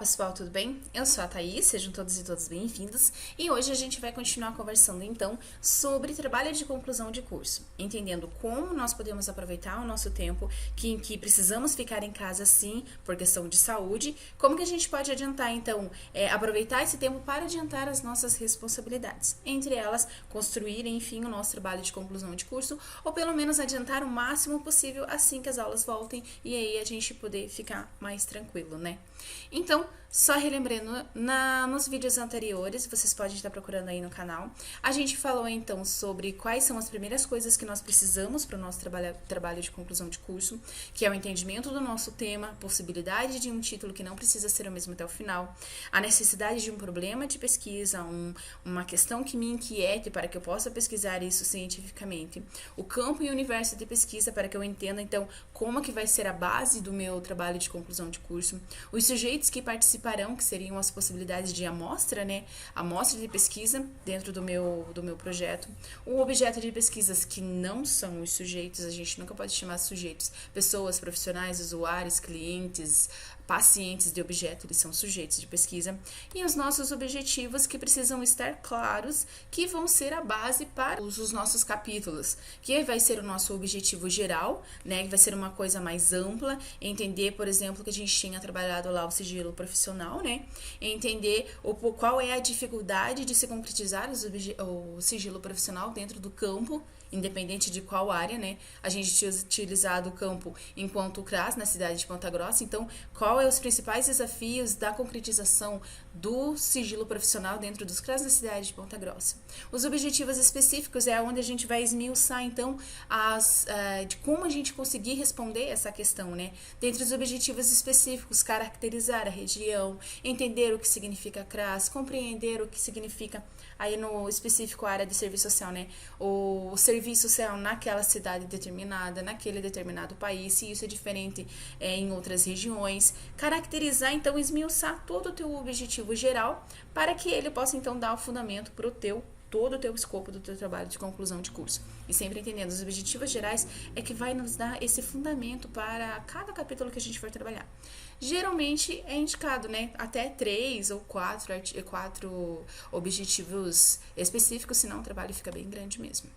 pessoal, tudo bem? Eu sou a Thaís, sejam todos e todas bem-vindos e hoje a gente vai continuar conversando então sobre trabalho de conclusão de curso, entendendo como nós podemos aproveitar o nosso tempo, em que precisamos ficar em casa sim, por questão de saúde, como que a gente pode adiantar então, aproveitar esse tempo para adiantar as nossas responsabilidades, entre elas construir enfim o nosso trabalho de conclusão de curso ou pelo menos adiantar o máximo possível assim que as aulas voltem e aí a gente poder ficar mais tranquilo, né? Então, só relembrando, nos vídeos anteriores, vocês podem estar procurando aí no canal, a gente falou então sobre quais são as primeiras coisas que nós precisamos para o nosso trabalho de conclusão de curso, que é o entendimento do nosso tema, possibilidade de um título que não precisa ser o mesmo até o final, a necessidade de um problema de pesquisa, uma questão que me inquiete para que eu possa pesquisar isso cientificamente, o campo e o universo de pesquisa para que eu entenda então como que vai ser a base do meu trabalho de conclusão de curso, os sujeitos que participarão, que seriam as possibilidades de amostra, né? Amostra de pesquisa dentro do meu projeto. O objeto de pesquisas que não são os sujeitos, a gente nunca pode chamar sujeitos, pessoas, profissionais, usuários, clientes, pacientes de objeto, eles são sujeitos de pesquisa. E os nossos objetivos que precisam estar claros, que vão ser a base para os nossos capítulos, que vai ser o nosso objetivo geral, né? Que vai ser uma coisa mais ampla, entender, por exemplo, que a gente tinha trabalhado lá o sigilo profissional, né? Entender qual é a dificuldade de se concretizar o sigilo profissional dentro do campo, independente de qual área, né? A gente tinha utilizado o campo enquanto CRAS na cidade de Ponta Grossa, então qual é os principais desafios da concretização do sigilo profissional dentro dos CRAS na cidade de Ponta Grossa. Os objetivos específicos é onde a gente vai esmiuçar, então, de como a gente conseguir responder essa questão, né? Dentre os objetivos específicos, caracterizar a região, entender o que significa CRAS, compreender o que significa, aí no específico, a área de serviço social, né? O serviço social naquela cidade determinada, naquele determinado país, se isso é diferente em outras regiões. Caracterizar, então, esmiuçar todo o teu objetivo geral para que ele possa, então, dar o fundamento para todo o teu escopo do teu trabalho de conclusão de curso. E sempre entendendo os objetivos gerais é que vai nos dar esse fundamento para cada capítulo que a gente for trabalhar. Geralmente é indicado, né, até 3 ou 4 objetivos específicos, senão o trabalho fica bem grande mesmo.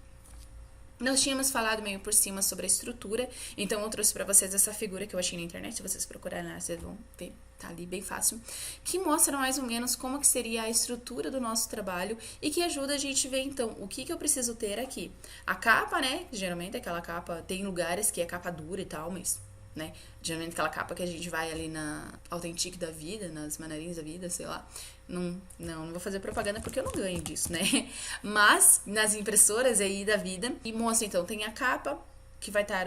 Nós tínhamos falado meio por cima sobre a estrutura, então eu trouxe para vocês essa figura que eu achei na internet, se vocês procurarem lá, vocês vão ver, tá ali bem fácil, que mostra mais ou menos como que seria a estrutura do nosso trabalho e que ajuda a gente a ver, então, o que eu preciso ter aqui. A capa, né, geralmente aquela capa, tem lugares que é capa dura e tal, mas, né, geralmente aquela capa que a gente vai ali na Authentic da vida, nas Manarins da vida, sei lá, não vou fazer propaganda porque eu não ganho disso, né? Mas nas impressoras aí da vida, e mostra então, tem a capa, que vai estar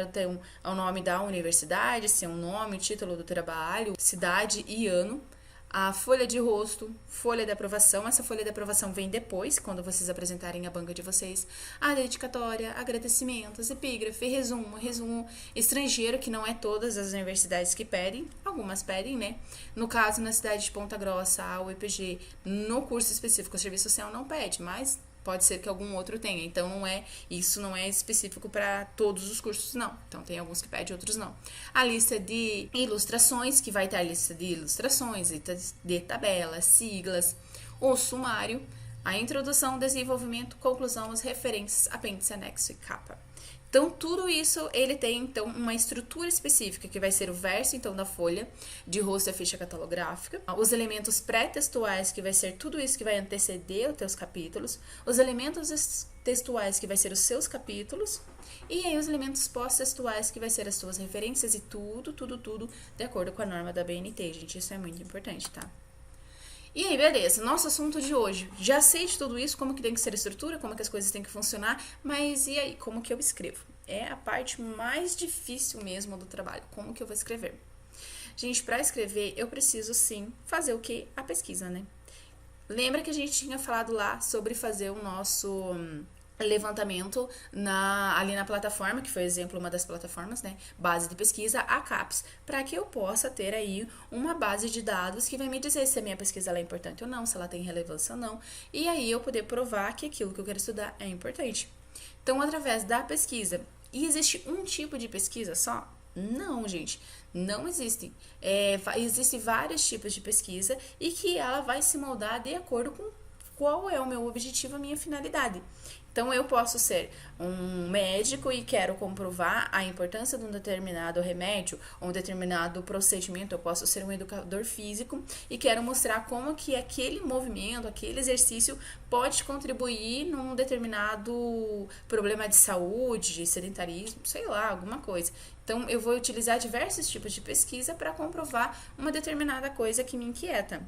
o nome da universidade, seu nome, o título do trabalho, cidade e ano. A folha de rosto, folha de aprovação, essa folha de aprovação vem depois, quando vocês apresentarem a banca de vocês, a dedicatória, agradecimentos, epígrafe, resumo estrangeiro, que não é todas as universidades que pedem, algumas pedem, né? No caso, na cidade de Ponta Grossa, a UEPG, no curso específico, o Serviço Social não pede, mas pode ser que algum outro tenha, então isso não é específico para todos os cursos, não. Então tem alguns que pedem, outros não. A lista de ilustrações, que vai estar a lista de ilustrações, de tabelas, siglas, o sumário, a introdução, desenvolvimento, conclusão, as referências, apêndice, anexo e capa. Então, tudo isso, ele tem, então, uma estrutura específica, que vai ser o verso, então, da folha, de rosto e a ficha catalográfica, os elementos pré-textuais, que vai ser tudo isso que vai anteceder os teus capítulos, os elementos textuais, que vai ser os seus capítulos, e aí os elementos pós-textuais, que vai ser as tuas referências e tudo, de acordo com a norma da BNT, gente, isso é muito importante, tá? E aí, beleza, nosso assunto de hoje. Já sei de tudo isso, como que tem que ser a estrutura, como que as coisas têm que funcionar, mas e aí, como que eu escrevo? É a parte mais difícil mesmo do trabalho, como que eu vou escrever? Gente, para escrever, eu preciso sim fazer o que? A pesquisa, né? Lembra que a gente tinha falado lá sobre fazer o nosso levantamento ali na plataforma, que foi exemplo, uma das plataformas, né, base de pesquisa, a CAPES, para que eu possa ter aí uma base de dados que vai me dizer se a minha pesquisa ela é importante ou não, se ela tem relevância ou não, e aí eu poder provar que aquilo que eu quero estudar é importante. Então, através da pesquisa, e existe um tipo de pesquisa só? Não, gente, não existem. Existem vários tipos de pesquisa e que ela vai se moldar de acordo com qual é o meu objetivo, a minha finalidade. Então, eu posso ser um médico e quero comprovar a importância de um determinado remédio ou um determinado procedimento. Eu posso ser um educador físico e quero mostrar como que aquele movimento, aquele exercício pode contribuir num determinado problema de saúde, de sedentarismo, sei lá, alguma coisa. Então, eu vou utilizar diversos tipos de pesquisa para comprovar uma determinada coisa que me inquieta.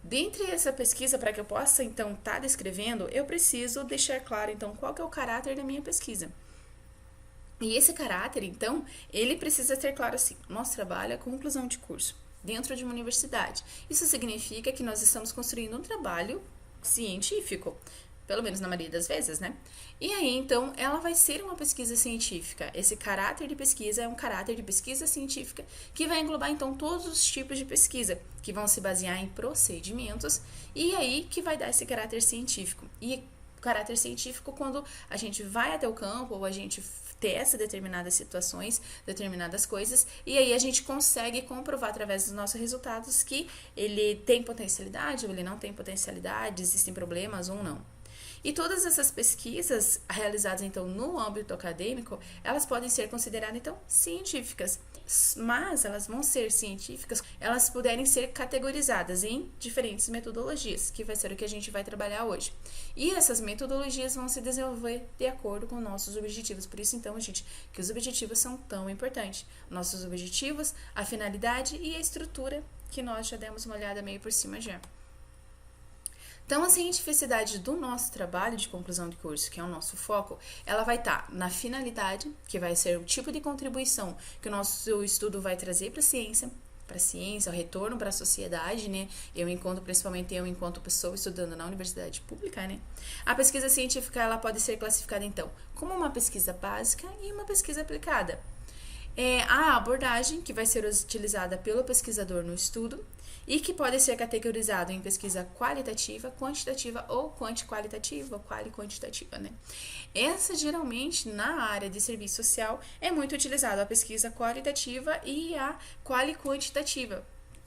Dentre essa pesquisa, para que eu possa, então, estar descrevendo, eu preciso deixar claro, então, qual que é o caráter da minha pesquisa. E esse caráter, então, ele precisa ter claro assim, nosso trabalho é conclusão de curso, dentro de uma universidade. Isso significa que nós estamos construindo um trabalho científico, pelo menos na maioria das vezes, né? E aí, então, ela vai ser uma pesquisa científica. Esse caráter de pesquisa é um caráter de pesquisa científica que vai englobar, então, todos os tipos de pesquisa, que vão se basear em procedimentos, e aí que vai dar esse caráter científico. E caráter científico quando a gente vai até o campo ou a gente testa determinadas situações, determinadas coisas, e aí a gente consegue comprovar através dos nossos resultados que ele tem potencialidade ou ele não tem potencialidade, existem problemas ou não. E todas essas pesquisas realizadas, então, no âmbito acadêmico, elas podem ser consideradas, então, científicas. Mas elas vão ser científicas, elas puderem ser categorizadas em diferentes metodologias, que vai ser o que a gente vai trabalhar hoje. E essas metodologias vão se desenvolver de acordo com nossos objetivos. Por isso, então, gente, que os objetivos são tão importantes. Nossos objetivos, a finalidade e a estrutura, que nós já demos uma olhada meio por cima já. Então, a cientificidade do nosso trabalho de conclusão de curso, que é o nosso foco, ela vai estar na finalidade, que vai ser o tipo de contribuição que o nosso estudo vai trazer para a ciência, o retorno para a sociedade, né? Principalmente eu enquanto pessoa estudando na universidade pública, né? A pesquisa científica, ela pode ser classificada, então, como uma pesquisa básica e uma pesquisa aplicada. A abordagem, que vai ser utilizada pelo pesquisador no estudo, e que pode ser categorizado em pesquisa qualitativa, quantitativa ou quanti-qualitativa, quali-quantitativa, né? Essa, geralmente, na área de serviço social, é muito utilizada a pesquisa qualitativa e a quali-quantitativa.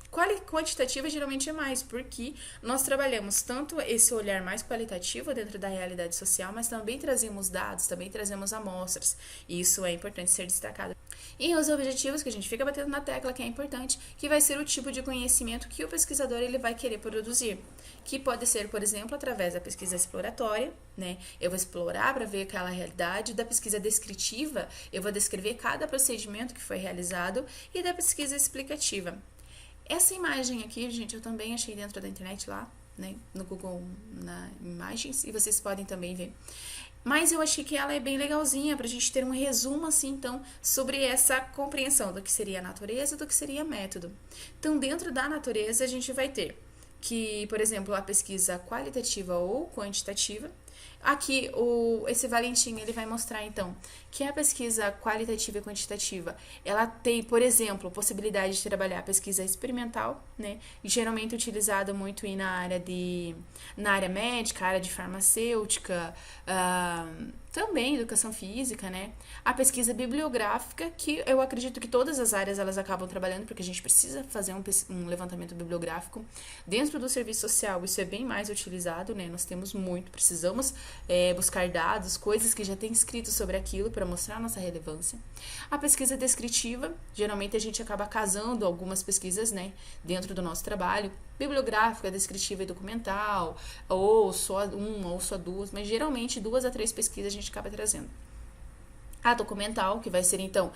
Quali-quantitativa geralmente é mais, porque nós trabalhamos tanto esse olhar mais qualitativo dentro da realidade social, mas também trazemos dados, também trazemos amostras, e isso é importante ser destacado. E os objetivos, que a gente fica batendo na tecla, que é importante, que vai ser o tipo de conhecimento que o pesquisador ele vai querer produzir, que pode ser, por exemplo, através da pesquisa exploratória, né? Eu vou explorar para ver aquela realidade, da pesquisa descritiva, eu vou descrever cada procedimento que foi realizado, e da pesquisa explicativa. Essa imagem aqui, gente, eu também achei dentro da internet lá, né, no Google, na Imagens, e vocês podem também ver. Mas eu achei que ela é bem legalzinha pra gente ter um resumo, assim, então, sobre essa compreensão do que seria a natureza, do que seria método. Então, dentro da natureza, a gente vai ter que, por exemplo, a pesquisa qualitativa ou quantitativa. Aqui, esse Valentim, ele vai mostrar, então, que a pesquisa qualitativa e quantitativa, ela tem, por exemplo, possibilidade de trabalhar a pesquisa experimental, né? Geralmente utilizada muito na área médica, área de farmacêutica, também educação física, né? A pesquisa bibliográfica, que eu acredito que todas as áreas elas acabam trabalhando, porque a gente precisa fazer um levantamento bibliográfico. Dentro do serviço social, isso é bem mais utilizado, né? Nós temos muito, precisamos buscar dados, coisas que já tem escrito sobre aquilo para mostrar a nossa relevância. A pesquisa descritiva, geralmente a gente acaba casando algumas pesquisas, né, dentro do nosso trabalho, bibliográfica, descritiva e documental, ou só uma ou só duas, mas geralmente 2 a 3 pesquisas a gente acaba trazendo. A documental, que vai ser, então,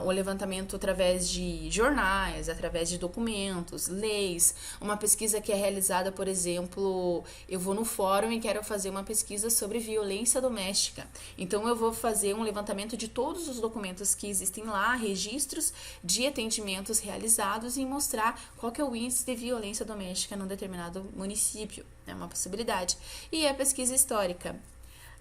o levantamento através de jornais, através de documentos, leis, uma pesquisa que é realizada, por exemplo, eu vou no fórum e quero fazer uma pesquisa sobre violência doméstica. Então, eu vou fazer um levantamento de todos os documentos que existem lá, registros de atendimentos realizados e mostrar qual que é o índice de violência doméstica num determinado município. É uma possibilidade. E a pesquisa histórica.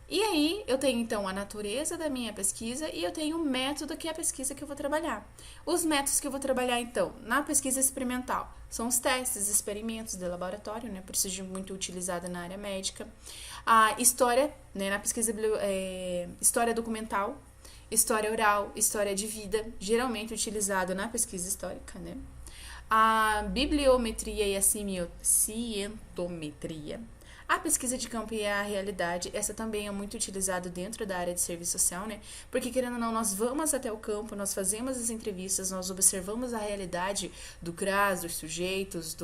E aí, eu tenho, então, a natureza da minha pesquisa e eu tenho o método, que é a pesquisa que eu vou trabalhar. Os métodos que eu vou trabalhar, então, na pesquisa experimental, são os testes, experimentos de laboratório, né, por isso muito utilizada na área médica. A história, né, na pesquisa história documental, história oral, história de vida, geralmente utilizado na pesquisa histórica, né? A bibliometria e a cientometria. A pesquisa de campo e a realidade, essa também é muito utilizada dentro da área de serviço social, né? Porque, querendo ou não, nós vamos até o campo, nós fazemos as entrevistas, nós observamos a realidade do CRAS, dos sujeitos,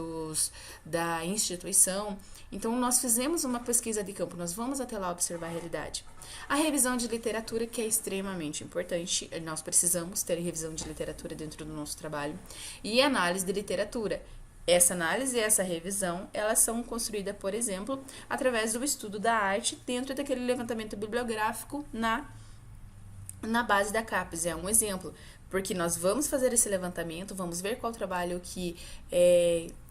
da instituição. Então, nós fizemos uma pesquisa de campo, nós vamos até lá observar a realidade. A revisão de literatura, que é extremamente importante, nós precisamos ter revisão de literatura dentro do nosso trabalho. E análise de literatura. Essa análise e essa revisão, elas são construídas, por exemplo, através do estudo da arte dentro daquele levantamento bibliográfico na base da CAPES. É um exemplo, porque nós vamos fazer esse levantamento, vamos ver qual trabalho que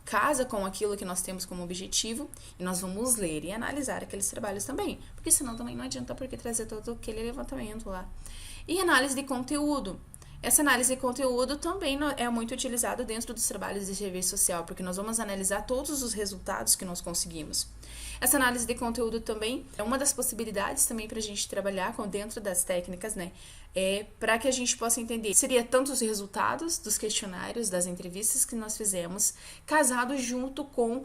casa com aquilo que nós temos como objetivo e nós vamos ler e analisar aqueles trabalhos também, porque senão também não adianta porque trazer todo aquele levantamento lá. E análise de conteúdo. Essa análise de conteúdo também é muito utilizada dentro dos trabalhos de serviço social, porque nós vamos analisar todos os resultados que nós conseguimos. Essa análise de conteúdo também é uma das possibilidades também para a gente trabalhar com dentro das técnicas, né? Para que a gente possa entender, seria tanto os resultados dos questionários, das entrevistas que nós fizemos, casado junto com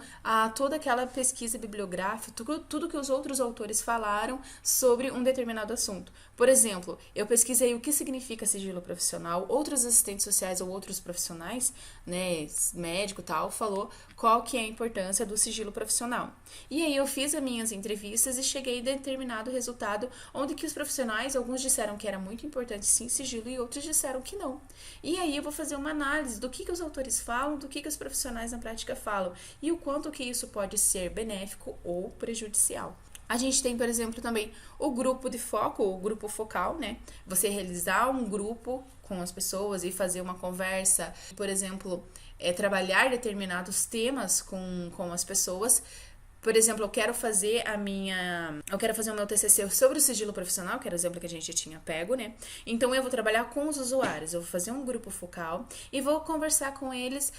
toda aquela pesquisa bibliográfica, tudo que os outros autores falaram sobre um determinado assunto. Por exemplo, eu pesquisei o que significa sigilo profissional, outros assistentes sociais ou outros profissionais, né, médico e tal, falou qual que é a importância do sigilo profissional. E aí eu fiz as minhas entrevistas e cheguei a determinado resultado, onde que os profissionais, alguns disseram que era muito importante sim sigilo e outros disseram que não. E aí eu vou fazer uma análise do que os autores falam, do que os profissionais na prática falam e o quanto que isso pode ser benéfico ou prejudicial. A gente tem, por exemplo, também o grupo de foco, o grupo focal, né? Você realizar um grupo com as pessoas e fazer uma conversa, por exemplo, trabalhar determinados temas com as pessoas. Por exemplo, eu quero fazer o meu TCC sobre o sigilo profissional, que era o exemplo que a gente tinha pego, né? Então, eu vou trabalhar com os usuários, eu vou fazer um grupo focal e vou conversar com eles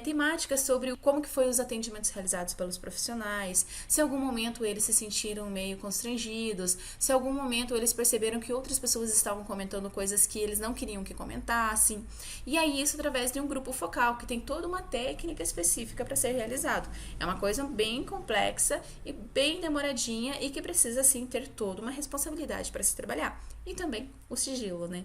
temáticas sobre como que foi os atendimentos realizados pelos profissionais, se em algum momento eles se sentiram meio constrangidos, se em algum momento eles perceberam que outras pessoas estavam comentando coisas que eles não queriam que comentassem. E aí, isso através de um grupo focal, que tem toda uma técnica específica para ser realizado. É uma coisa bem complexa e bem demoradinha e que precisa, sim, ter toda uma responsabilidade para se trabalhar. E também o sigilo, né?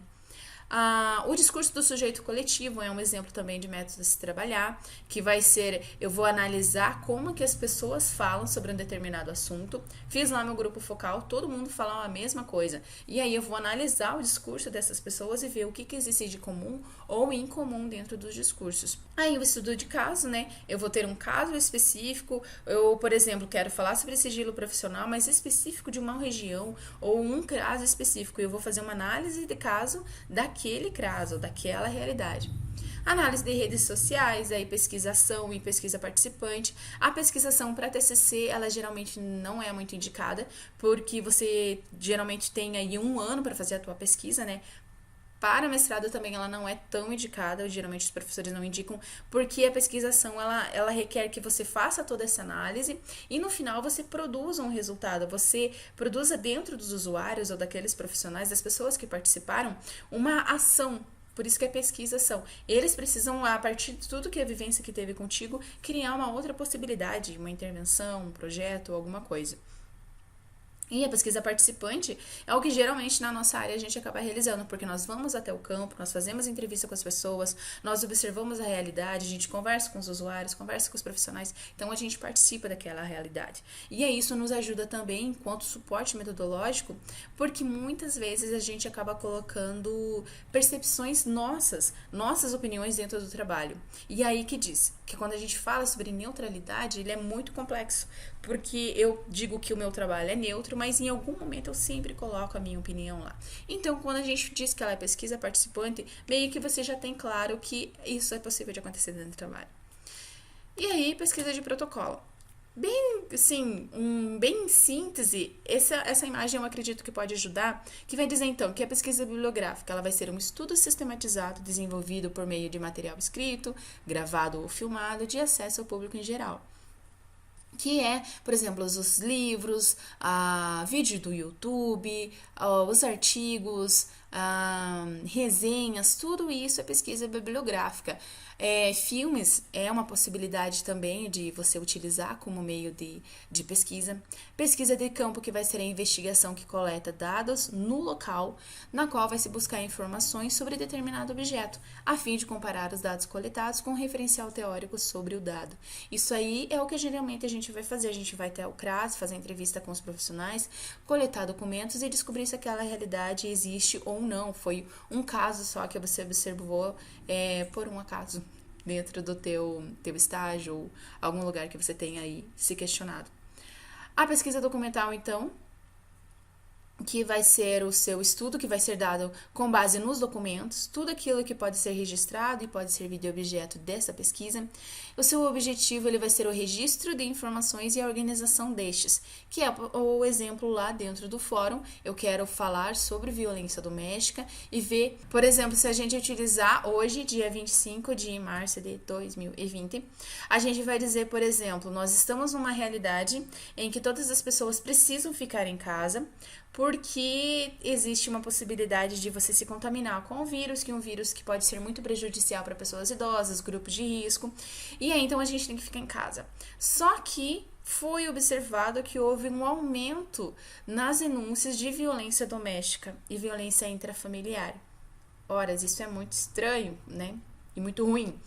O discurso do sujeito coletivo é um exemplo também de método de se trabalhar, que vai ser, eu vou analisar como que as pessoas falam sobre um determinado assunto, fiz lá meu grupo focal, todo mundo fala a mesma coisa, e aí eu vou analisar o discurso dessas pessoas e ver o que existe de comum ou incomum dentro dos discursos. Aí o estudo de caso, né, eu vou ter um caso específico, eu, por exemplo, quero falar sobre sigilo profissional, mas específico de uma região ou um caso específico, e eu vou fazer uma análise de caso daquele caso, daquela realidade. Análise de redes sociais, aí pesquisação e pesquisa participante. A pesquisação para TCC, ela geralmente não é muito indicada, porque você geralmente tem aí 1 ano para fazer a tua pesquisa, né? Para mestrado também ela não é tão indicada, geralmente os professores não indicam, porque a pesquisação ela requer que você faça toda essa análise e no final você produza um resultado, você produza dentro dos usuários ou daqueles profissionais, das pessoas que participaram, uma ação. Por isso que é pesquisação. Eles precisam, a partir de tudo que a vivência que teve contigo, criar uma outra possibilidade, uma intervenção, um projeto, alguma coisa. E a pesquisa participante é o que geralmente na nossa área a gente acaba realizando, porque nós vamos até o campo, nós fazemos entrevista com as pessoas, nós observamos a realidade, a gente conversa com os usuários, conversa com os profissionais, então a gente participa daquela realidade. E aí isso nos ajuda também enquanto suporte metodológico, porque muitas vezes a gente acaba colocando percepções nossas opiniões dentro do trabalho. E aí que diz que quando a gente fala sobre neutralidade, ele é muito complexo, porque eu digo que o meu trabalho é neutro, mas em algum momento eu sempre coloco a minha opinião lá. Então, quando a gente diz que ela é pesquisa participante, meio que você já tem claro que isso é possível de acontecer dentro do trabalho. E aí, pesquisa de protocolo. Bem, assim, bem em síntese, essa imagem eu acredito que pode ajudar, que vai dizer então que a pesquisa bibliográfica ela vai ser um estudo sistematizado desenvolvido por meio de material escrito, gravado ou filmado de acesso ao público em geral. Que é, por exemplo, os livros, vídeo do YouTube, os artigos, resenhas, tudo isso é pesquisa bibliográfica. Filmes é uma possibilidade também de você utilizar como meio de pesquisa. Pesquisa de campo, que vai ser a investigação que coleta dados no local, na qual vai se buscar informações sobre determinado objeto, a fim de comparar os dados coletados com um referencial teórico sobre o dado. Isso aí é o que geralmente a gente vai fazer. A gente vai até o CRAS, fazer entrevista com os profissionais, coletar documentos e descobrir se aquela realidade existe ou não. Foi um caso só que você observou por um acaso dentro do teu estágio ou algum lugar que você tenha aí se questionado. A pesquisa documental, então, que vai ser o seu estudo, que vai ser dado com base nos documentos, tudo aquilo que pode ser registrado e pode servir de objeto dessa pesquisa. O seu objetivo ele vai ser o registro de informações e a organização destes, que é o exemplo lá dentro do fórum. Eu quero falar sobre violência doméstica e ver, por exemplo, se a gente utilizar hoje, dia 25 de março de 2020, a gente vai dizer, por exemplo, nós estamos numa realidade em que todas as pessoas precisam ficar em casa, porque existe uma possibilidade de você se contaminar com o vírus, que é um vírus que pode ser muito prejudicial para pessoas idosas, grupos de risco, e aí então a gente tem que ficar em casa. Só que foi observado que houve um aumento nas denúncias de violência doméstica e violência intrafamiliar. Ora, isso é muito estranho, né? E muito ruim.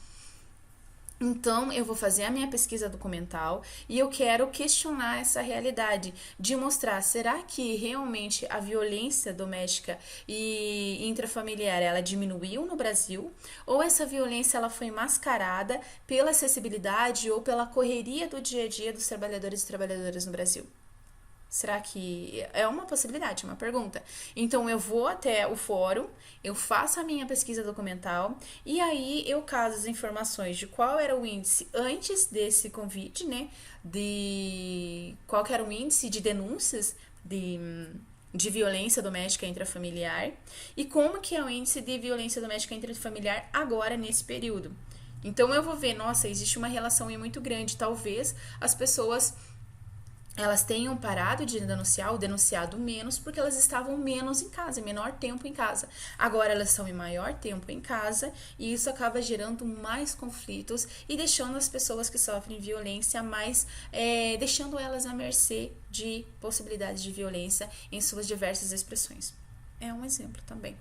Então, eu vou fazer a minha pesquisa documental e eu quero questionar essa realidade, de mostrar, será que realmente a violência doméstica e intrafamiliar, ela diminuiu no Brasil? Ou essa violência, ela foi mascarada pela acessibilidade ou pela correria do dia a dia dos trabalhadores e trabalhadoras no Brasil? Será que é uma possibilidade, uma pergunta? Então, eu vou até o fórum, eu faço a minha pesquisa documental e aí eu caso as informações de qual era o índice antes desse convite, né? De qual que era o índice de denúncias de violência doméstica intrafamiliar e como que é o índice de violência doméstica intrafamiliar agora nesse período. Então, eu vou ver, nossa, existe uma relação aí muito grande. Talvez as pessoas elas tenham parado de denunciar ou denunciado menos porque elas estavam menos em casa, menor tempo em casa. Agora elas estão em maior tempo em casa e isso acaba gerando mais conflitos e deixando as pessoas que sofrem violência mais, deixando elas à mercê de possibilidades de violência em suas diversas expressões. É um exemplo também.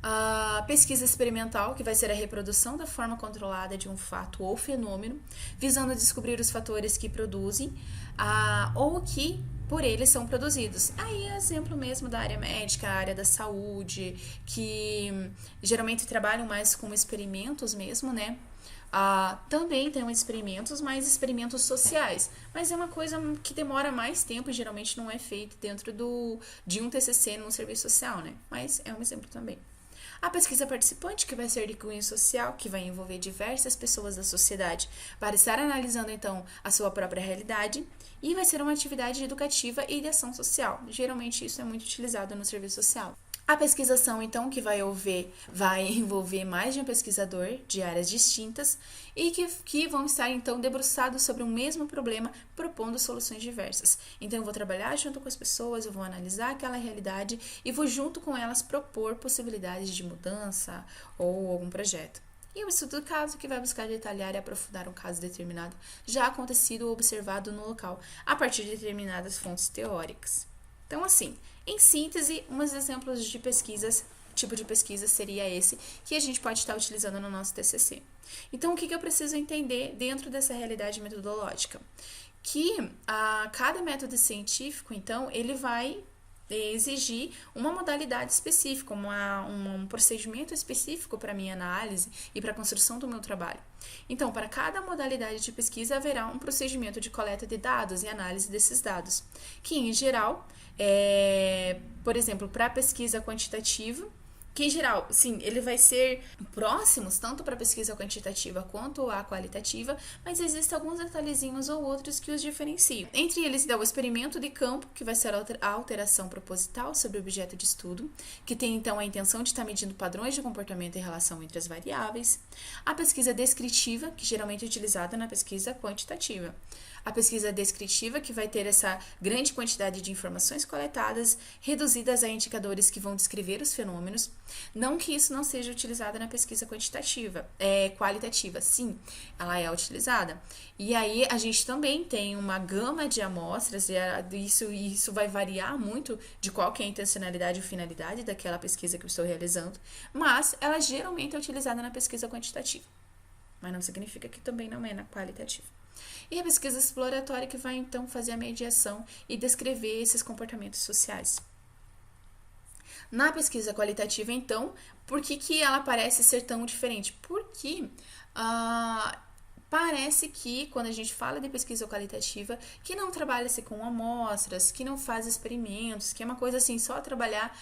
A pesquisa experimental, que vai ser a reprodução da forma controlada de um fato ou fenômeno, visando descobrir os fatores que produzem ou que por eles são produzidos. Aí é exemplo mesmo da área médica, a área da saúde, que geralmente trabalham mais com experimentos mesmo, né? Também tem experimentos, mas experimentos sociais. Mas é uma coisa que demora mais tempo e geralmente não é feito dentro de um TCC num serviço social, né? Mas é um exemplo também. A pesquisa participante, que vai ser de cunho social, que vai envolver diversas pessoas da sociedade para estar analisando, então, a sua própria realidade, e vai ser uma atividade educativa e de ação social. Geralmente, isso é muito utilizado no serviço social. A pesquisação, então, que vai envolver mais de um pesquisador de áreas distintas e que vão estar, então, debruçados sobre o mesmo problema, propondo soluções diversas. Então, eu vou trabalhar junto com as pessoas, eu vou analisar aquela realidade e vou, junto com elas, propor possibilidades de mudança ou algum projeto. E o estudo do caso, que vai buscar detalhar e aprofundar um caso determinado já acontecido ou observado no local, a partir de determinadas fontes teóricas. Então, assim, em síntese, uns exemplos de pesquisas, tipo de pesquisa seria esse, que a gente pode estar utilizando no nosso TCC. Então, o que eu preciso entender dentro dessa realidade metodológica? Que cada método científico, então, ele vai exigir uma modalidade específica, um procedimento específico para a minha análise e para a construção do meu trabalho. Então, para cada modalidade de pesquisa, haverá um procedimento de coleta de dados e análise desses dados, que, em geral, por exemplo, para a pesquisa quantitativa, que em geral, sim, ele vai ser próximos tanto para a pesquisa quantitativa quanto a qualitativa, mas existem alguns detalhezinhos ou outros que os diferenciam. Entre eles, o experimento de campo, que vai ser a alteração proposital sobre o objeto de estudo, que tem então a intenção de estar medindo padrões de comportamento e relação entre as variáveis. A pesquisa descritiva, que geralmente é utilizada na pesquisa quantitativa. A pesquisa descritiva, que vai ter essa grande quantidade de informações coletadas, reduzidas a indicadores que vão descrever os fenômenos. Não que isso não seja utilizado na pesquisa qualitativa, sim, ela é utilizada. E aí a gente também tem uma gama de amostras, e isso vai variar muito de qual que é a intencionalidade ou finalidade daquela pesquisa que eu estou realizando, mas ela geralmente é utilizada na pesquisa quantitativa, mas não significa que também não é na qualitativa. E a pesquisa exploratória, que vai então fazer a mediação e descrever esses comportamentos sociais. Na pesquisa qualitativa, então, por que ela parece ser tão diferente? Porque parece que, quando a gente fala de pesquisa qualitativa, que não trabalha-se com amostras, que não faz experimentos, que é uma coisa assim, só trabalhar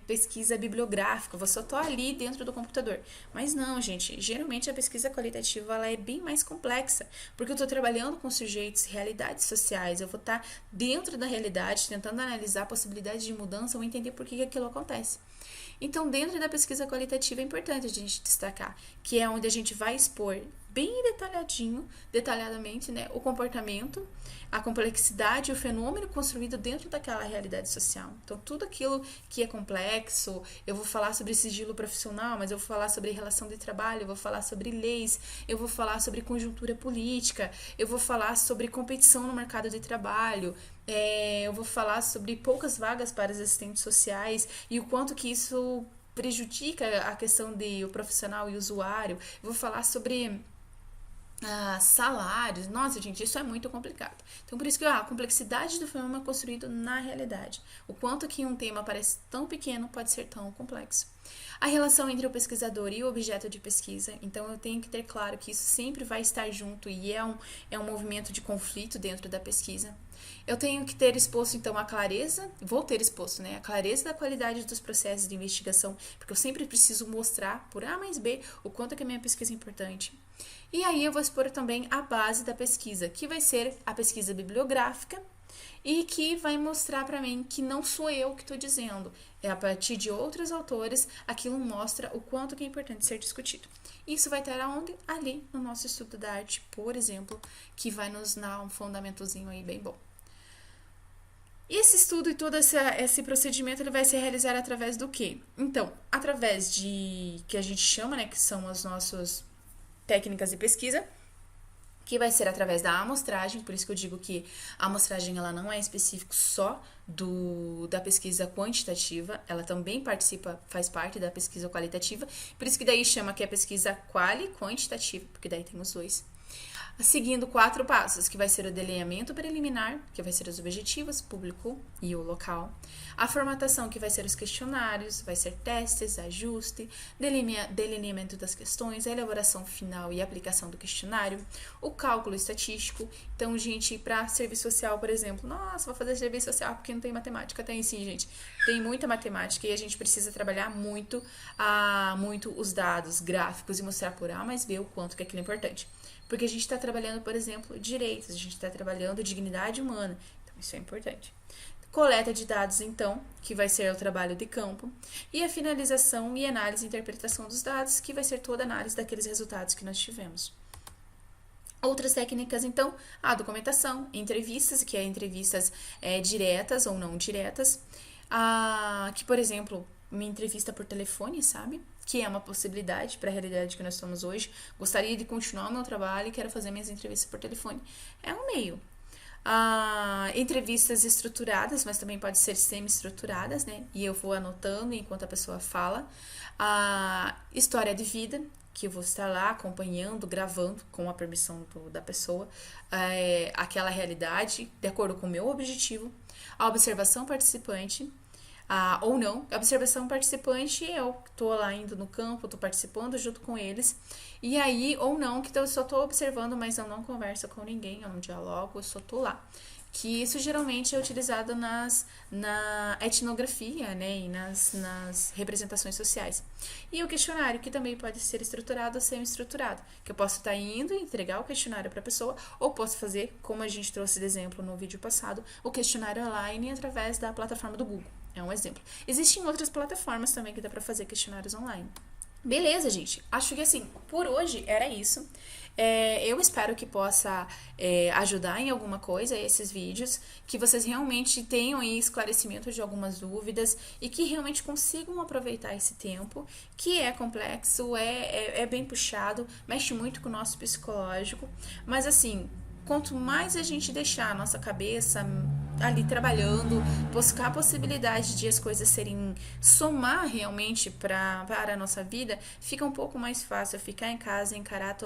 pesquisa bibliográfica, você só tá ali dentro do computador. Mas não, gente, geralmente a pesquisa qualitativa ela é bem mais complexa, porque eu estou trabalhando com sujeitos, realidades sociais, eu vou estar dentro da realidade, tentando analisar possibilidades de mudança ou entender por que aquilo acontece. Então, dentro da pesquisa qualitativa é importante a gente destacar que é onde a gente vai expor bem detalhadamente, né, o comportamento, a complexidade, o fenômeno construído dentro daquela realidade social. Então, tudo aquilo que é complexo, eu vou falar sobre sigilo profissional, mas eu vou falar sobre relação de trabalho, eu vou falar sobre leis, eu vou falar sobre conjuntura política, eu vou falar sobre competição no mercado de trabalho, eu vou falar sobre poucas vagas para os assistentes sociais e o quanto que isso prejudica a questão de o profissional e o usuário. Eu vou falar sobre salários. Nossa, gente, isso é muito complicado. Então, por isso que a complexidade do fenômeno é construído na realidade. O quanto que um tema parece tão pequeno pode ser tão complexo. A relação entre o pesquisador e o objeto de pesquisa. Então, eu tenho que ter claro que isso sempre vai estar junto e é um movimento de conflito dentro da pesquisa. Eu tenho que ter exposto, então, a clareza da qualidade dos processos de investigação, porque eu sempre preciso mostrar, por A mais B, o quanto que a minha pesquisa é importante. E aí eu vou expor também a base da pesquisa, que vai ser a pesquisa bibliográfica, e que vai mostrar para mim que não sou eu que estou dizendo, é a partir de outros autores, aquilo mostra o quanto que é importante ser discutido. Isso vai estar aonde? Ali no nosso estudo da arte, por exemplo, que vai nos dar um fundamentozinho aí bem bom. E esse estudo e todo esse procedimento ele vai ser realizado através do quê? Então, através de, que a gente chama, né, que são as nossas técnicas de pesquisa, que vai ser através da amostragem, por isso que eu digo que a amostragem ela não é específica só da pesquisa quantitativa, ela também faz parte da pesquisa qualitativa, por isso que daí chama que é pesquisa quantitativa, porque daí tem os dois. Seguindo 4 passos, que vai ser o delineamento preliminar, que vai ser os objetivos, público e o local. A formatação, que vai ser os questionários, vai ser testes, ajuste, delineamento das questões, a elaboração final e aplicação do questionário, o cálculo estatístico. Então, gente, para serviço social, por exemplo, nossa, vou fazer serviço social porque não tem matemática. Tem sim, gente. Tem muita matemática e a gente precisa trabalhar muito os dados gráficos e mostrar por A mais B o quanto que aquilo é importante. Porque a gente está trabalhando, por exemplo, direitos, a gente está trabalhando dignidade humana, então isso é importante. Coleta de dados, então, que vai ser o trabalho de campo, e a finalização e análise e interpretação dos dados, que vai ser toda a análise daqueles resultados que nós tivemos. Outras técnicas, então, a documentação, entrevistas, que é entrevistas diretas ou não diretas, que, por exemplo, uma entrevista por telefone, sabe? Que é uma possibilidade para a realidade que nós estamos hoje. Gostaria de continuar o meu trabalho e quero fazer minhas entrevistas por telefone. É um meio. Entrevistas estruturadas, mas também pode ser semi-estruturadas, né? E eu vou anotando enquanto a pessoa fala. História de vida, que eu vou estar lá acompanhando, gravando com a permissão da pessoa aquela realidade, de acordo com o meu objetivo. A observação participante, ou não, a observação participante, eu tô lá indo no campo, tô participando junto com eles, e aí, ou não, que eu só tô observando, mas eu não converso com ninguém, eu não dialogo, eu só tô lá. Que isso geralmente é utilizado na etnografia, né, e nas representações sociais. E o questionário, que também pode ser estruturado ou semi-estruturado, que eu posso estar indo entregar o questionário para a pessoa, ou posso fazer, como a gente trouxe de exemplo no vídeo passado, o questionário online através da plataforma do Google. É um exemplo. Existem outras plataformas também que dá para fazer questionários online. Beleza, gente. Acho que assim, por hoje era isso. Eu espero que possa ajudar em alguma coisa esses vídeos, que vocês realmente tenham aí esclarecimento de algumas dúvidas e que realmente consigam aproveitar esse tempo, que é complexo, é bem puxado, mexe muito com o nosso psicológico, mas assim, quanto mais a gente deixar a nossa cabeça ali trabalhando, buscar a possibilidade de as coisas somar realmente para a nossa vida, fica um pouco mais fácil ficar em casa e encarar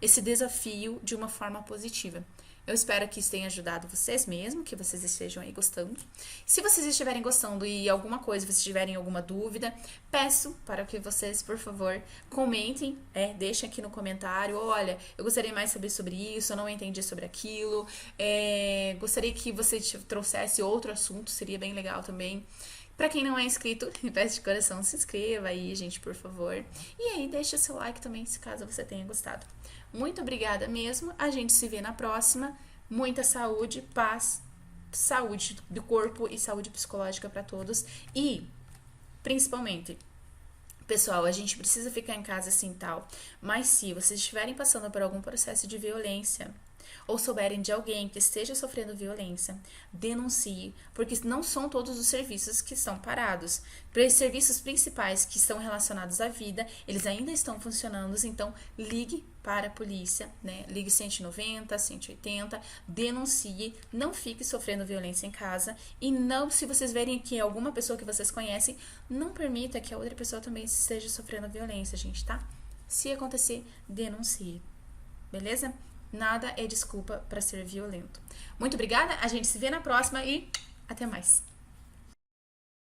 esse desafio de uma forma positiva. Eu espero que isso tenha ajudado vocês mesmo, que vocês estejam aí gostando. Se vocês estiverem gostando e alguma coisa, vocês tiverem alguma dúvida, peço para que vocês, por favor, comentem, deixem aqui no comentário, olha, eu gostaria mais de saber sobre isso, eu não entendi sobre aquilo, gostaria que você trouxesse outro assunto, seria bem legal também. Pra quem não é inscrito, me peço de coração, se inscreva aí, gente, por favor. E aí, deixa seu like também, se caso você tenha gostado. Muito obrigada mesmo, a gente se vê na próxima. Muita saúde, paz, saúde do corpo e saúde psicológica pra todos. E, principalmente, pessoal, a gente precisa ficar em casa assim tal, mas se vocês estiverem passando por algum processo de violência, ou souberem de alguém que esteja sofrendo violência, denuncie, porque não são todos os serviços que estão parados. Para os serviços principais que estão relacionados à vida, eles ainda estão funcionando, então ligue para a polícia, né? Ligue 190, 180, denuncie, não fique sofrendo violência em casa e não, se vocês verem que alguma pessoa que vocês conhecem, não permita que a outra pessoa também esteja sofrendo violência, gente, tá? Se acontecer, denuncie, beleza? Nada é desculpa para ser violento. Muito obrigada, a gente se vê na próxima e até mais.